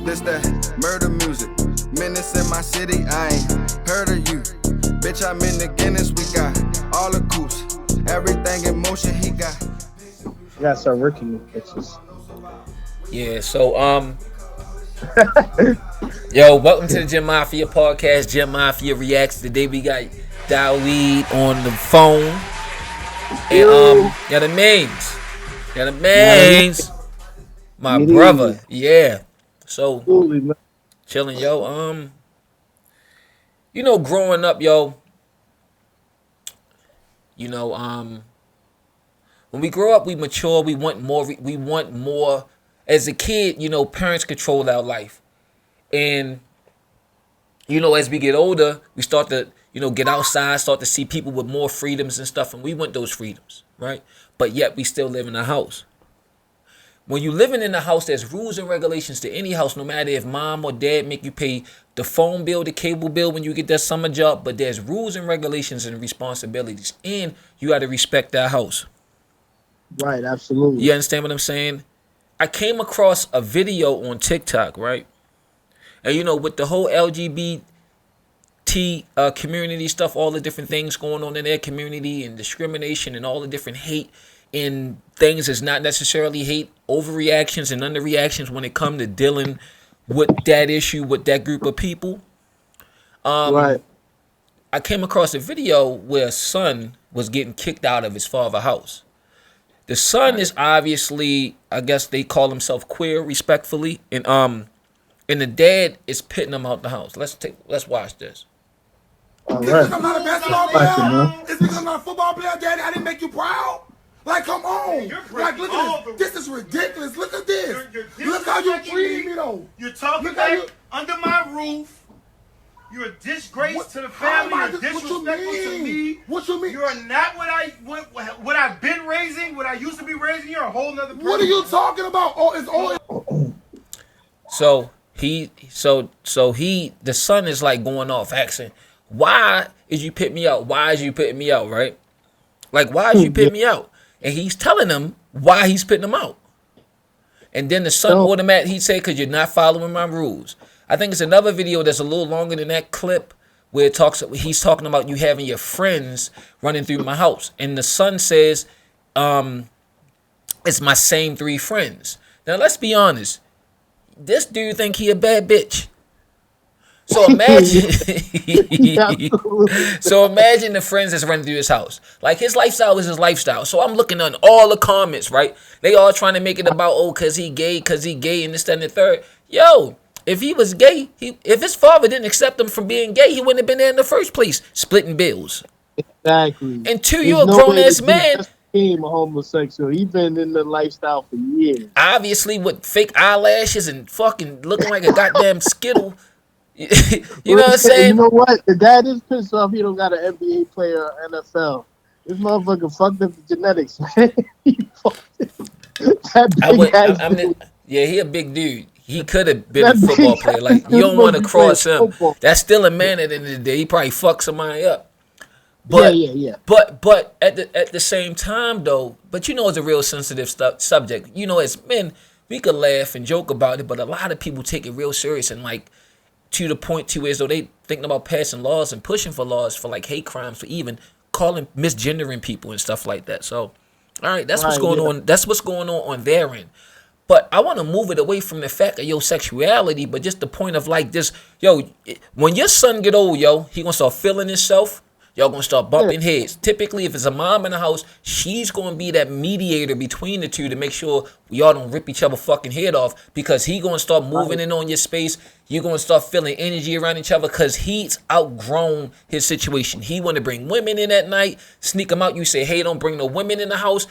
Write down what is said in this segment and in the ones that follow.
This that murder music. Menace in my city, I ain't heard of you. Bitch, I'm in the Guinness, we got all the coops. Everything in motion, he got. You gotta start working with pictures. Yeah, so yo, welcome to the Gym Mafia podcast. Gym Mafia reacts. Today we got Dawid on the phone. And got the mains. Got the mains. My brother. Yeah. So chilling, yo. You know, growing up, yo, you know, when we grow up, we mature, we want more. As a kid, you know, parents control our life. And, you know, as we get older, we start to, you know, get outside, start to see people with more freedoms and stuff. And we want those freedoms, right? But yet we still live in a house. When you're living in a house, there's rules and regulations to any house, no matter if mom or dad make you pay the phone bill, the cable bill when you get that summer job. But there's rules and regulations and responsibilities. And you got to respect that house. Right, absolutely. You understand what I'm saying? I came across a video on TikTok, right? And, you know, with the whole LGBT community stuff, all the different things going on in their community and discrimination and all the different hate and things is not necessarily hate, overreactions and underreactions when it comes to dealing with that issue with that group of people. Right. I came across a video where a son was getting kicked out of his father's house. The son is obviously, I guess they call himself queer, respectfully, and the dad is pitting him out the house. Let's watch this. All It's right. because I'm not a basketball player. It's because I'm not a football player, Daddy. I didn't make you proud. Like, come on. Like, look at this. This is ridiculous. Look at this. Look how you treat me, though. You're talking back under my roof. You're a disgrace to the family. You're disrespectful to me. What you mean? You're not what I've been raising, what I used to be raising. You're a whole nother person. What are you talking about? Oh, it's all. So the son is like going off asking, why is you put me out? Why is you putting me out, right? Like, why is you putting me out? And he's telling him why he's putting him out. And then the son automatically, he said, because you're not following my rules. I think it's another video that's a little longer than that clip where he's talking about you having your friends running through my house. And the son says, it's my same 3 friends. Now, let's be honest. This dude think he a bad bitch. So imagine, imagine the friends that's running through his house. Like, his lifestyle is his lifestyle. So I'm looking on all the comments, right? They all trying to make it about, cause he gay, and this, that, and the third. Yo, if he was gay, if his father didn't accept him from being gay, he wouldn't have been there in the first place, splitting bills. Exactly. And 2, you're a grown ass man. Became a homosexual. He's been in the lifestyle for years. Obviously, with fake eyelashes and fucking looking like a goddamn Skittle. You know what I'm saying? You know what? The dad is pissed off he don't got an NBA player or NFL. This motherfucker fucked up the genetics, man. Yeah, he a big dude. He could have been a football player. Like, you don't want to cross him. That's still a man at the end of the day. He probably fucked somebody up. But, yeah. But at the same time, though, but you know it's a real sensitive subject. You know, as men, we could laugh and joke about it, but a lot of people take it real serious and, like, to the point to as though they thinking about passing laws and pushing for laws for, like, hate crimes, for even calling, misgendering people and stuff like that. So, all right, that's what's going on. That's what's going on their end. But I want to move it away from the fact of your sexuality, but just the point of, like, this, yo, when your son get old, yo, he gonna start feeling himself. Y'all gonna start bumping heads. Typically, if it's a mom in the house, she's gonna be that mediator between the two to make sure y'all don't rip each other fucking head off, because he gonna start moving in on your space. You're gonna start feeling energy around each other because he's outgrown his situation. He wanna bring women in at night, sneak them out. You say, hey, don't bring no women in the house.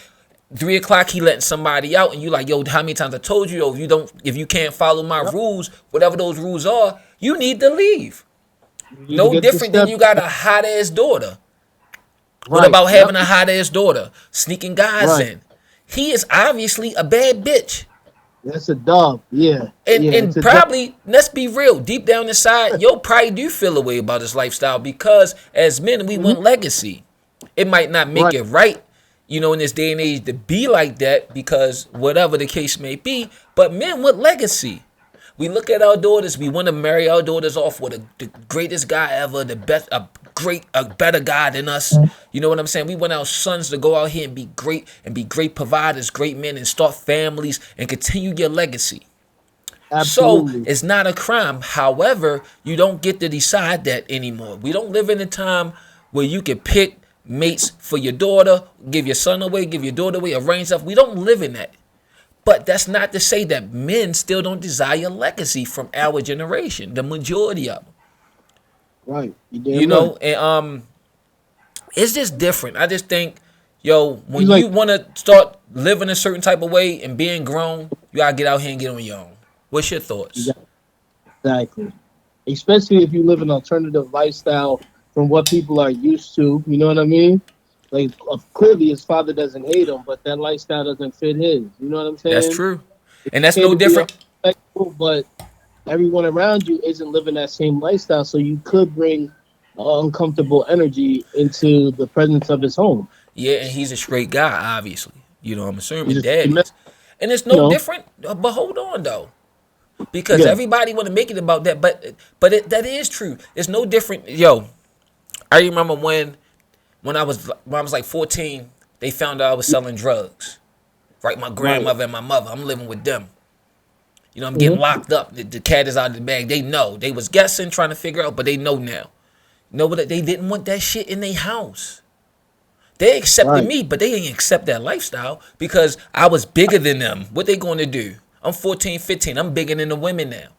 3 o'clock, he letting somebody out, and you like, yo, how many times I told you, yo, if you can't follow my rules, whatever those rules are, you need to leave. No different than you got a hot ass daughter. What about having a hot ass daughter sneaking guys in? He is obviously a bad bitch. That's a dub, yeah. And probably, let's be real, deep down inside, yo probably do feel a way about his lifestyle, because as men, we want legacy. It might not make it right, you know, in this day and age to be like that, because whatever the case may be, but men want legacy. We look at our daughters. We want to marry our daughters off with the greatest guy ever, the best, a better guy than us. You know what I'm saying? We want our sons to go out here and be great providers, great men, and start families and continue your legacy. Absolutely. So it's not a crime. However, you don't get to decide that anymore. We don't live in a time where you can pick mates for your daughter, give your son away, give your daughter away, arrange stuff. We don't live in that. But that's not to say that men still don't desire legacy from our generation, the majority of them. Right. You know, and it's just different. I just think, when you want to start living a certain type of way and being grown, you gotta get out here and get on your own. What's your thoughts? Exactly. Especially if you live an alternative lifestyle from what people are used to. You know what I mean? Like, clearly his father doesn't hate him, but that lifestyle doesn't fit his. You know what I'm saying? That's true. And that's no different. But everyone around you isn't living that same lifestyle, so you could bring uncomfortable energy into the presence of his home. Yeah, and he's a straight guy, obviously. You know, I'm assuming He's dad is. And it's no different. But hold on, though. Because everybody want to make it about that. But that is true. It's no different. I remember when I was like 14, they found out I was selling drugs. Right? My grandmother and my mother. I'm living with them. You know, I'm getting locked up. The cat is out of the bag. They know. They was guessing, trying to figure out, but they know now. No, but they didn't want that shit in their house. They accepted me, but they didn't accept that lifestyle because I was bigger than them. What they going to do? I'm 14, 15. I'm bigger than the women now.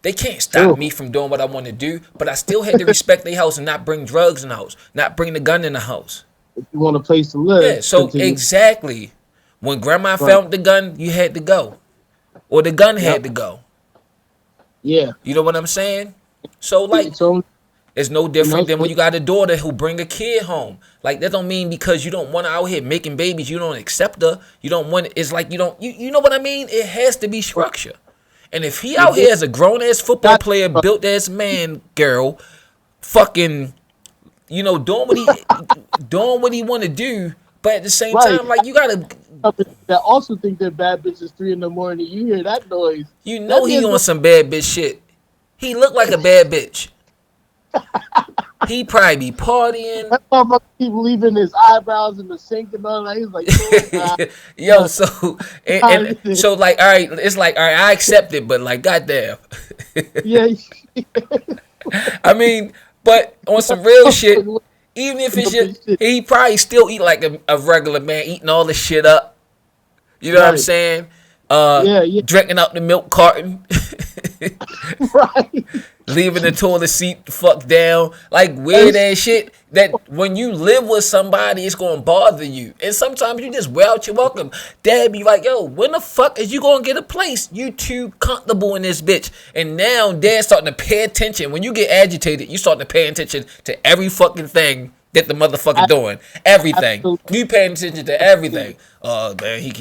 They can't stop me from doing what I want to do, but I still had to respect their house and not bring drugs in the house, not bring the gun in the house. If you want a place to live. Yeah, so exactly. When grandma found the gun, you had to go. Or the gun had to go. Yeah. You know what I'm saying? So, like, it's no different than when you got a daughter who bring a kid home. Like, that don't mean because you don't want her out here making babies, you don't accept her. You don't want, it's like you don't, you know what I mean? It has to be structure. And if he out here as a grown-ass football player, built-ass man, girl, fucking, doing what he want to do, but at the same time, like, you got to... That also think they're bad bitches 3 a.m. You hear that noise. You know he on some bad bitch shit. He look like a bad bitch. He probably be partying. That motherfucker keep leaving his eyebrows in the sink and all that. He's like, yo, so and so like, all right, it's like, all right, I accept it, but like, goddamn. Yeah. I mean, but on some real shit, even if it's just, he probably still eat like a regular man, eating all this shit up. You know what I'm saying? Drinking out the milk carton. Right. Leaving the toilet seat the fuck down. Like weird ass shit that when you live with somebody, it's going to bother you. And sometimes you just wear out your welcome. Dad be like, yo, when the fuck is you going to get a place? You too comfortable in this bitch. And now dad's starting to pay attention. When you get agitated, you start to pay attention to every fucking thing that the motherfucker doing. Everything. Absolutely. You paying attention to everything. Oh, man,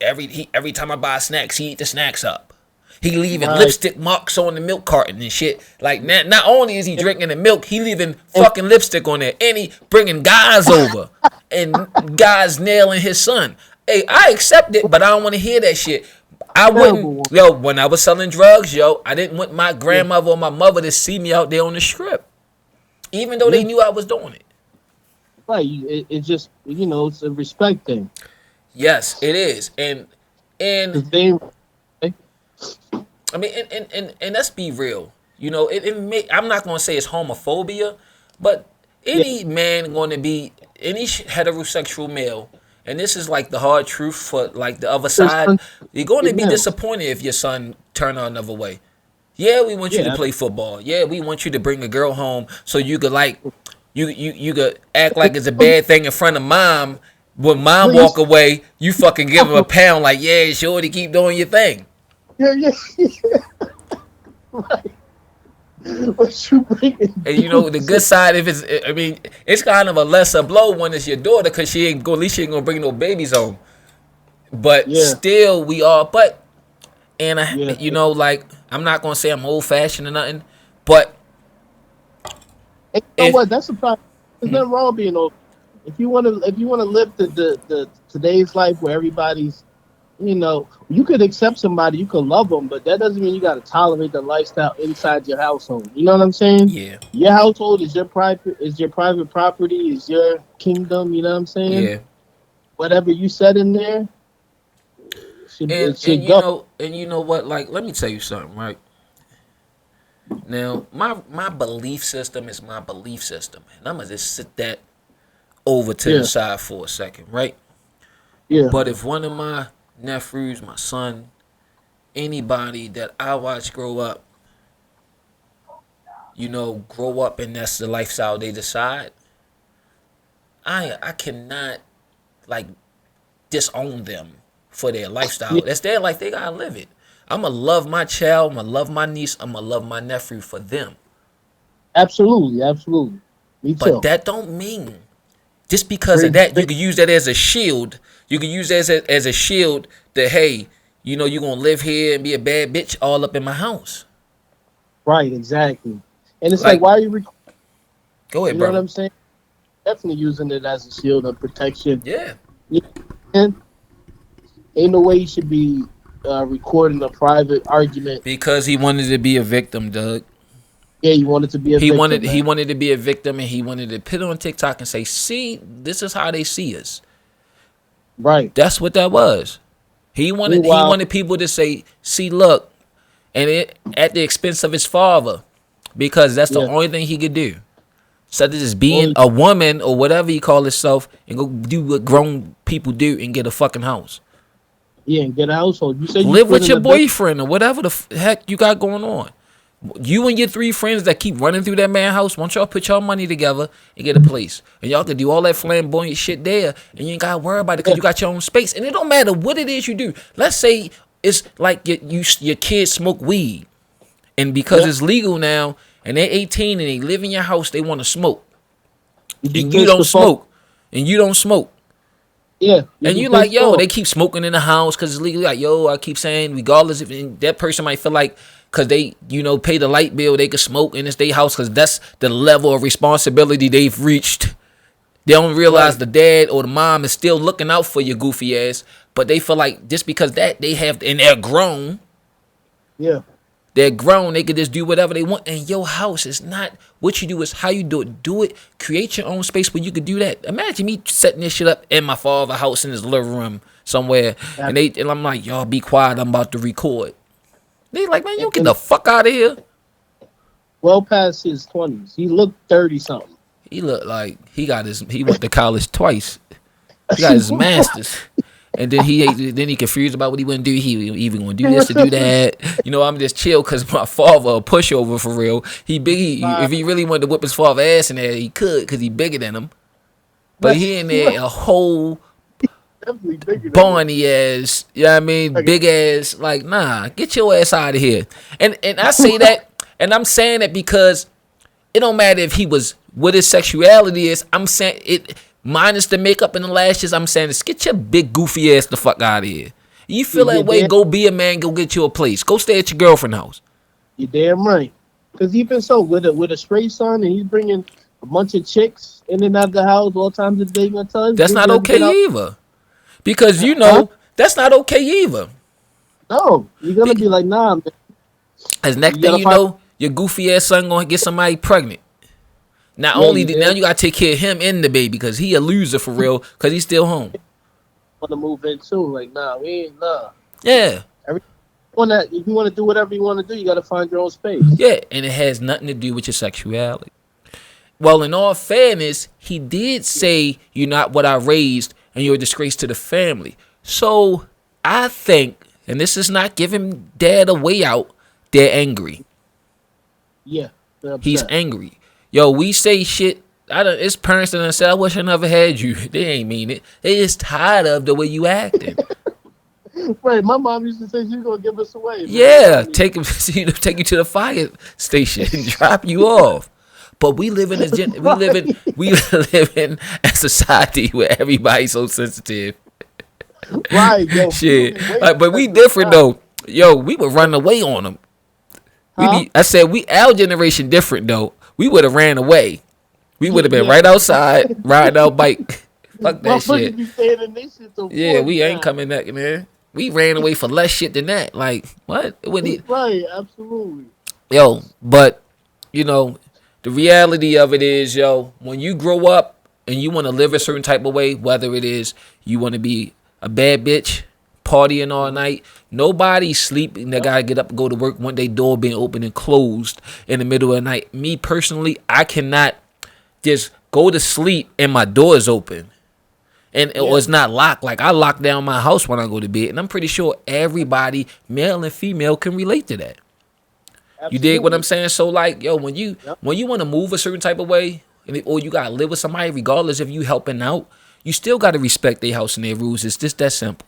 every time I buy snacks, he eat the snacks up. He leaving lipstick marks on the milk carton and shit. Like, not only is he drinking the milk, he leaving fucking lipstick on there. And he bringing guys over. And guys nailing his son. Hey, I accept it, but I don't want to hear that shit. I wouldn't, when I was selling drugs, I didn't want my grandmother or my mother to see me out there on the strip. Even though they knew I was doing it. Right. It's just, it's a respect thing. Yes, it is. And I mean, and let's be real. I'm not going to say it's homophobia, but any man going to be, any heterosexual male, and this is like the hard truth for like the other side, you're going to be disappointed if your son turn out another way. Yeah, we want you to play football. Yeah, we want you to bring a girl home so you could like, you could act like it's a bad thing in front of mom. When mom walk away, you fucking give him a pound like, yeah, shorty, keep doing your thing. Yeah. Right. What you bringing? And the good side, if it's kind of a lesser blow when it's your daughter, because at least she ain't gonna bring no babies home. But still, we are. But like, I'm not gonna say I'm old fashioned or nothing, but you know what? That's a problem. There's nothing wrong with being old. If you want to live the today's life where everybody's You know, you could accept somebody, you could love them, but that doesn't mean you got to tolerate the lifestyle inside your household. You know what I'm saying? Yeah, Your household is your private property, is your kingdom. You know what I'm saying? yeah. Whatever you said in there, And it and should you go. know and you know what? Like, let me tell you something, right? Now, my belief system is my belief system, and I'm gonna just sit that over to the Yeah, side for a second, right? yeah, But if one of my nephews, my son, anybody that I watch grow up, grow up and that's the lifestyle they decide, I cannot like disown them for their lifestyle. yeah. That's their life. They gotta live it. I'ma love my child. I'ma love my niece. I'ma love my nephew for them. Absolutely, absolutely. Me But too. that don't mean just because of Bring, that you bring, can use that as a shield. You can use that as a shield that, hey, you're gonna live here and be a bad bitch all up in my house. right, exactly. And it's like, Like, why are you? go You ahead, know what bro. I'm saying? Definitely using it as a shield of protection. Yeah, You know, ain't no way you should be recording a private argument. because he wanted to be a victim, Doug. Yeah, you wanted to be a He victim, wanted he man. wanted to be a victim, and he wanted to put it on TikTok and say, "See, this is how they see us." Right. That's what that was. He Meanwhile, wanted people to say, "See, look," and it at the expense of his father, because that's the yeah, only thing he could do. Instead of just being only a woman or whatever he call himself and go do what grown people do and get a fucking house. yeah, and get a household. You said you Live split with in your the bed. boyfriend or whatever the heck you got going on. You and your three friends that keep running through that man house, once y'all put y'all money together and get a place, and y'all can do all that flamboyant shit there, and you ain't gotta worry about it because Yeah, you got your own space, and it don't matter what it is you do. Let's say it's like your kids smoke weed, and because yeah. it's legal now, and they're 18 and they live in your house, they want to smoke, You be and you pissed don't the fuck. smoke, and you don't smoke. Yeah, you And be you like, pissed yo, off. they keep smoking in the house because it's legal. Like, yo, I keep saying, regardless if and that person might feel like, because they, pay the light bill, they could smoke in it's their house because that's the level of responsibility they've reached. They don't realize Right. the dad or the mom is still looking out for your goofy ass, but they feel like just because that they have, and Yeah, they're grown, they could just do whatever they want. And your house is not what you do, is how you do it. Do it. Create your own space where you could do that. Imagine me setting this shit up in my father's house in his living room somewhere, that, and I'm like, y'all be quiet, I'm about to record. They like, man, you get and the fuck out of here. well past his 20s. He looked 30 something. He looked like he went to college twice. He got his masters. And then he confused about what he wouldn't do. He even gonna do this to do that. I'm just chill because my father a pushover for real. He big. Nah, If he really wanted to whip his father ass in there, he could because he bigger than him. But he in there a whole definitely bigger than him. bony ass. You know what I mean? Like, Big ass. Like, nah, get your ass out of here. And I say that, and I'm saying that because it don't matter if he was what his sexuality is. I'm saying it minus the makeup and the lashes. I'm saying this: get your big goofy ass the fuck out of here. You feel you're that way? damn, Go be a man. Go get you a place. Go stay at your girlfriend's house. you're damn right. Because even so, with a straight son, and he's bringing a bunch of chicks in and out of the house all times of the day, my son, That's you not ever okay get out? either. Because Huh? that's not okay either. No, you're gonna Be- be like, nah, man. As next You thing gotta you find. know, your goofy ass son gonna get somebody pregnant. Not Yeah, only you now damn you gotta take care of him and the baby because he a loser for real because he's still home. want to move in too. Like, nah, we ain't nah. Yeah. If you want to do whatever you want to do, you gotta find your own space. Yeah, and it has nothing to do with your sexuality. Well, in all fairness, he did say you're not what I raised and you're a disgrace to the family. So I think, and this is not giving dad a way out, they're angry. Yeah, they're He's upset. angry. Yo, we say shit. It's parents that done said, I wish I never had you. They ain't mean it. They just tired of the way you acting. Right, my mom used to say she's gonna give us away. Man. Yeah, take him, take you to the fire station and drop you off. But we live in we live in a society where everybody's so sensitive. Right, yo. Shit, Wait, but we different though. Yo, we would run away on them. huh? I said our generation different though. We would have ran away. We would have been Yeah. right outside riding our bike. Fuck that Motherfuckers shit. be staying in this shit till Yeah, 40 we ain't now. coming back, man. We ran away for less shit than that. Like, what? It wouldn't Right, absolutely. Yo, but you know, the reality of it is, yo, when you grow up and you want to live a certain type of way, whether it is you want to be a bad bitch, partying all night, nobody's sleeping. They gotta get up and go to work when their door being open and closed in the middle of the night. Me personally, I cannot just go to sleep and my door is open. And it was not locked. Like, I lock down my house when I go to bed. And I'm pretty sure everybody, male and female, can relate to that. Absolutely. You dig what I'm saying? So, like, yo, when you want to move a certain type of way, or you got to live with somebody, regardless if you helping out, you still got to respect their house and their rules. It's just that simple.